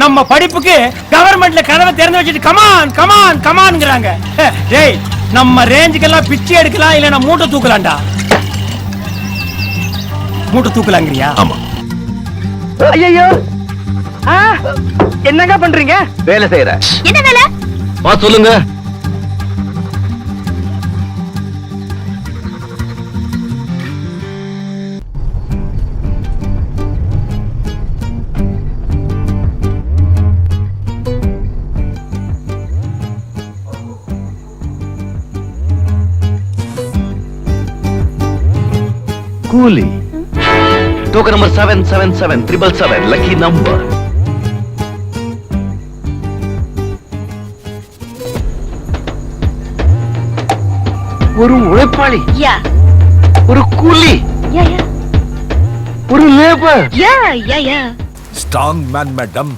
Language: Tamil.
நம்ம படிப்புக்கு கவர்மெண்ட்ல கதவை திறந்து வச்சுட்டு கமான் கமான் கமான்ங்கறாங்க. டேய் நம்ம ரேஞ்சுக்கெல்லாம் பிச்சை எடுக்கலாம் இல்ல நான் மூட்டை தூக்கலாம்டா. மூட்டை தூக்கலாங்கறியா? ஆமா. ஐயோ என்னங்க பண்றீங்க? வேலை செய்யற. என்ன வேலை? வா சொல்லுங்க. கூலி டோக்கன் நம்பர் 777777 லக்கி நம்பர். ஒரு உழைப்பாளி, யா ஒரு கூலி, யா யா ஒரு லேபர். யா யா யா ஸ்ட்ராங் மேன் மேடம்.